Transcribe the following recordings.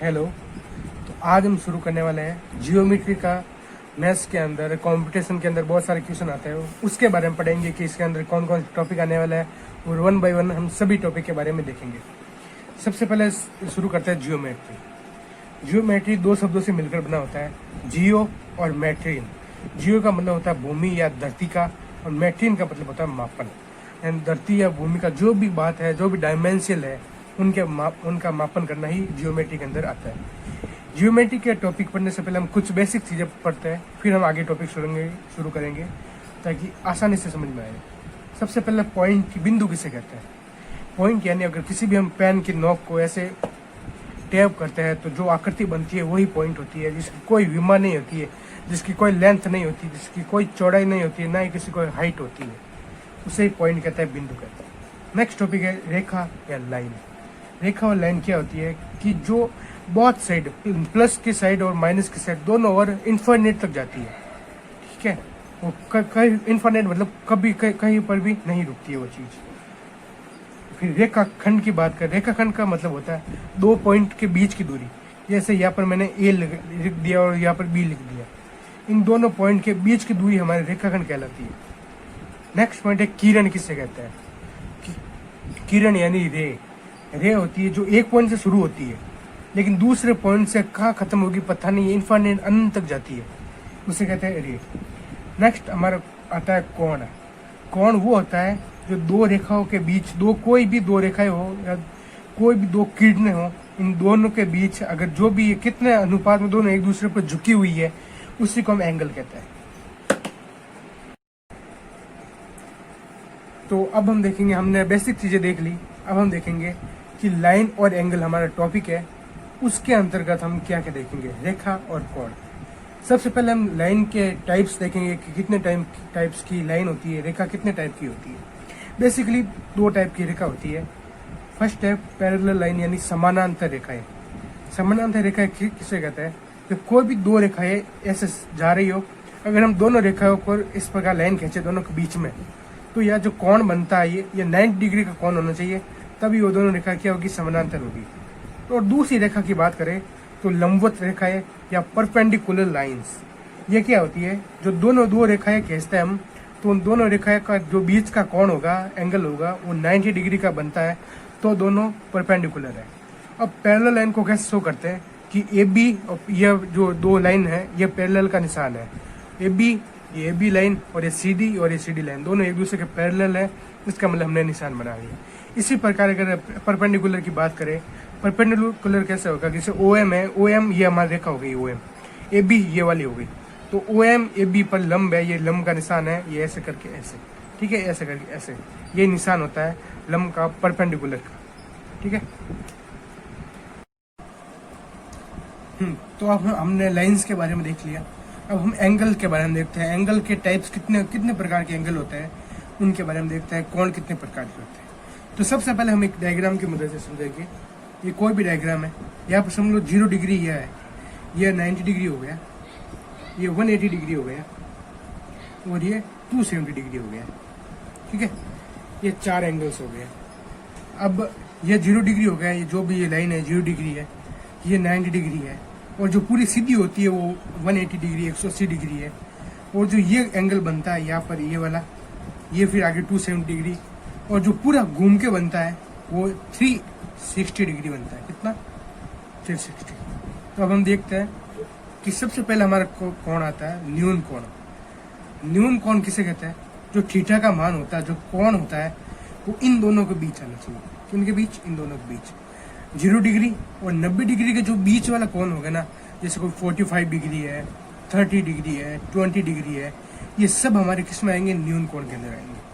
Hello. तो आज हम शुरू करने वाले हैं जियोमेट्री का। मैथ्स के अंदर कंपटीशन के अंदर बहुत सारे क्वेश्चन आते हैं, उसके बारे में पढ़ेंगे कि इसके अंदर कौन कौन टॉपिक आने वाला है और वन बाय वन हम सभी टॉपिक के बारे में देखेंगे। सबसे पहले शुरू करते हैं जियोमेट्री। जियोमेट्री दो शब्दों से मिलकर बना होता है, जियो और मैट्रीन। जियो का मतलब होता है भूमि या धरती का, और मैट्रीन का मतलब होता है मापन। यानी धरती या भूमि का जो भी बात है, जो भी डायमेंशियल है, उनका मापन करना ही जियोमेट्री के अंदर आता है। जियोमेट्री के टॉपिक पढ़ने से पहले हम कुछ बेसिक चीज़ें पढ़ते हैं, फिर हम आगे टॉपिक शुरू करेंगे ताकि आसानी से समझ में आए। सबसे पहले पॉइंट, बिंदु किसे कहते हैं? पॉइंट यानी अगर किसी भी हम पेन की नोक को ऐसे टैप करते हैं तो जो आकृति बनती है वही पॉइंट होती है, जिसकी कोई विमा नहीं होती है, जिसकी कोई लेंथ नहीं होती, जिसकी कोई चौड़ाई नहीं होती है, ना ही किसी कोई हाइट होती है, उसे पॉइंट कहता है, बिंदु कहते हैं। नेक्स्ट टॉपिक है रेखा या लाइन। रेखा और लाइन क्या होती है कि जो बहुत साइड, प्लस की साइड और माइनस की साइड दोनों ओर इन्फाइनेट तक जाती है। ठीक है, वो कहीं इन्फाइनेट मतलब कभी कहीं पर भी नहीं रुकती है वो चीज़। फिर रेखा खंड की बात करें, रेखा खंड का मतलब होता है दो पॉइंट के बीच की दूरी। जैसे यहाँ पर मैंने ए लिख दिया और यहाँ पर बी लिख दिया, इन दोनों पॉइंट के बीच की दूरी हमारे रेखा खंड कहलाती है। नेक्स्ट पॉइंट है किरण। किससे कहते हैं? किरण यानी रे होती है जो एक पॉइंट से शुरू होती है लेकिन दूसरे पॉइंट से कहाँ खत्म होगी पता नहीं, इन्फाइनाइट अनंत तक जाती है, उसे कहते हैं रे। नेक्स्ट हमारा आता है कोण। कोण वो होता है जो दो रेखाओं के बीच, कोई भी दो रेखाएं हो या कोई भी दो किरणें हो, इन दोनों के बीच अगर जो भी कितने अनुपात में दोनों एक दूसरे पर झुकी हुई है, उसी को हम एंगल कहते हैं। तो अब हम देखेंगे, हमने बेसिक चीजें देख ली, अब हम देखेंगे कि लाइन और एंगल हमारा टॉपिक है, उसके अंतर्गत हम क्या क्या देखेंगे, रेखा और कोण। सबसे पहले हम लाइन के टाइप्स देखेंगे कि कितने टाइप्स की लाइन होती है, रेखा कितने टाइप की होती है। बेसिकली दो टाइप की रेखा होती है। फर्स्ट टाइप पैरेलल लाइन यानी समानांतर रेखाएं। समानांतर रेखाएं किसे कहते हैं? जब कोई भी दो रेखाएं ऐसे जा रही हो, अगर हम दोनों रेखाओं को इस प्रकार लाइन खींचे दोनों के बीच में, तो यह जो कोण बनता है ये 90 डिग्री का कोण होना चाहिए, तभी वो दोनों रेखा क्या होगी, समानांतर होगी। और दूसरी रेखा की बात करें तो लंबवत रेखाएं या परपेंडिकुलर लाइंस, ये क्या होती है? जो दो रेखाएं खींचते हैं हम, तो उन दोनों रेखाएं का जो बीच का कोण होगा, एंगल होगा, वो 90 डिग्री का बनता है, तो दोनों परपेंडिकुलर है। अब पैरेलल लाइन को कैसे शो करते हैं कि ए बी और यह जो दो लाइन है ये पैरेलल का निशान है। ए बी लाइन और ये सी डी और ये सी डी लाइन दोनों एक दूसरे के पैरेलल है, इसका मतलब हमने निशान बना लिया। इसी प्रकार अगर परपेंडिकुलर की बात करें, परपेंडिकुलर कैसे होगा? जैसे ओ एम है, ओ एम ये हमारी रेखा हो गई, ओ एम ए बी ये वाली हो गई, तो ओ एम ए बी पर लंब है, ये लंब का निशान है, ये ऐसे करके ऐसे, ठीक है, ऐसे करके ऐसे, ये निशान होता है लंब का, परपेंडिकुलर का। ठीक है, तो अब हमने लाइंस के बारे में देख लिया, अब हम एंगल के बारे में देखते हैं। एंगल के टाइप्स कितने प्रकार के एंगल होते हैं, उनके बारे में देखते हैं। कोण कितने प्रकार के होते हैं? तो सबसे पहले हम एक डायग्राम की मदद से समझेंगे। ये कोई भी डायग्राम है, यहाँ पर समझ लो 0 डिग्री यह है, यह 90 डिग्री हो गया, ये 180 डिग्री हो गया और ये 270 डिग्री हो गया। ठीक है, ये 4 एंगल्स हो गए। अब ये 0 डिग्री हो गया, ये जो भी ये लाइन है 0 डिग्री है, ये 90 डिग्री है, और जो पूरी सीधी होती है वो 180 डिग्री 180 डिग्री है, और जो ये एंगल बनता है यहाँ पर ये वाला, ये फिर आगे 270 डिग्री, और जो पूरा घूम के बनता है वो 360 डिग्री बनता है। कितना? 360। तो अब हम देखते हैं कि सबसे पहले हमारा कोण आता है न्यून कोण। न्यून कोण किसे कहते हैं? जो थीटा का मान होता है, जो कोण होता है, वो इन दोनों के बीच आना चाहिए। किनके बीच? इन दोनों के बीच। 0 डिग्री और 90 डिग्री के जो बीच वाला कोण होगा ना, जैसे कोई 45 डिग्री है, 30 डिग्री है, 20 डिग्री है, ये सब हमारे किस में आएंगे? न्यून कोण के अंदर आएंगे।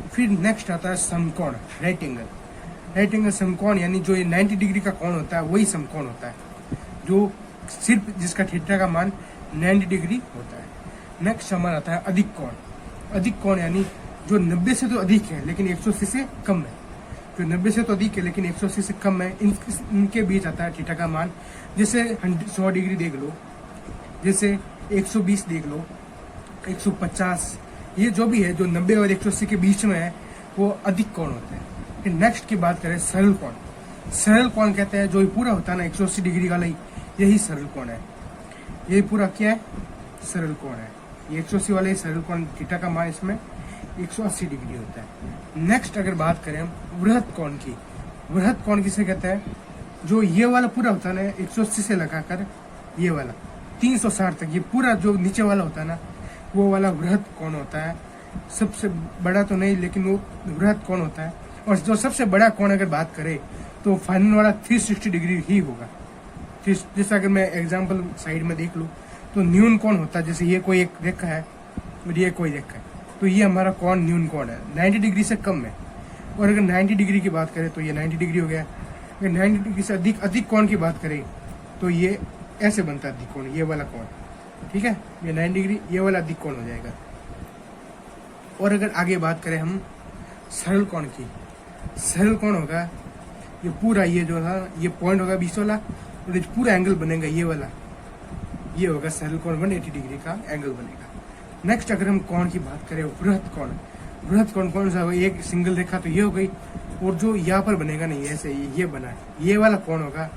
फिर नेक्स्ट आता है समकोण, राइट एंगल। राइट एंगल समकोण यानी जो ये 90 डिग्री का कोण होता है वही समकोण होता है, जो सिर्फ जिसका थीटा का मान 90 डिग्री होता है। नेक्स्ट हमारा आता है अधिक कोण। अधिक कोण यानी जो 90 से तो अधिक है लेकिन 180 से कम है। जो 90 से तो अधिक है लेकिन 180 से कम है, इनके बीच आता है थीटा का मान। जैसे 100 डिग्री देख लो, जैसे 120 देख लो, 150, ये जो भी है जो 90 और 180 के बीच में है वो अधिक कोण होते हैं। फिर नेक्स्ट की बात करें सरल कोण। सरल कोण कहते हैं, जो ये पूरा होता है ना 180 डिग्री वाला, यही सरल कोण है। ये पूरा क्या है, सरल कोण है। ये 180 वाला ही सरल कोण, थीटा का मान इसमें 180 डिग्री होता है। नेक्स्ट अगर बात करें हम वृहत कोण की, वृहत कोण किसे कहते हैं, जो ये वाला पूरा होता है ना 180 से लगाकर ये वाला 360 तक, ये पूरा जो नीचे वाला होता है ना, वो वाला वृहत कोण होता है। सबसे बड़ा तो नहीं, लेकिन वो वृहत कोण होता है। और जो सबसे बड़ा कोण अगर बात करें तो फाइनल वाला 360 डिग्री ही होगा। जैसे अगर मैं एग्जांपल साइड में देख लूँ तो न्यून कोण होता है, जैसे ये कोई एक रेखा है और ये कोई रेखा है, तो ये हमारा कोण न्यून कोण है, 90 डिग्री से कम है। और अगर 90 डिग्री की बात करें तो ये 90 डिग्री हो गया। अगर 90 डिग्री से अधिक कोण की बात करें तो ये ऐसे बनता है अधिक कोण, ये वाला कोण, ठीक है, ये 90 डिग्री, ये वाला अधिक कोण हो जाएगा। और अगर आगे बात करें हम सरल कोण की, सरल कोण होगा ये पूरा, ये जो है ये पॉइंट होगा 20 वाला, और ये पूरा एंगल बनेगा ये वाला, ये होगा सरल कोण, 180 डिग्री का एंगल बनेगा। नेक्स्ट अगर हम कोण की बात करें वृहत कोण, वृहत कोण कौन सा होगा, एक सिंगल रेखा तो ये हो गई, और जो यहाँ पर बनेगा नहीं ऐसे ये बना है, ये वाला कोण होगा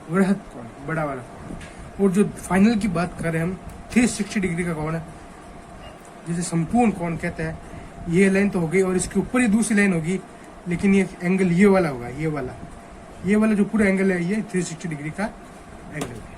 वृहत कोण, बड़ा वाला कोण। और जो फाइनल की बात करें हम 360 डिग्री का कोण है, जिसे संपूर्ण कोण कहते हैं, ये लाइन तो हो गई, और इसके ऊपर ही दूसरी लाइन होगी, लेकिन ये एंगल ये वाला होगा, ये वाला जो पूरा एंगल है ये 360 डिग्री का एंगल है।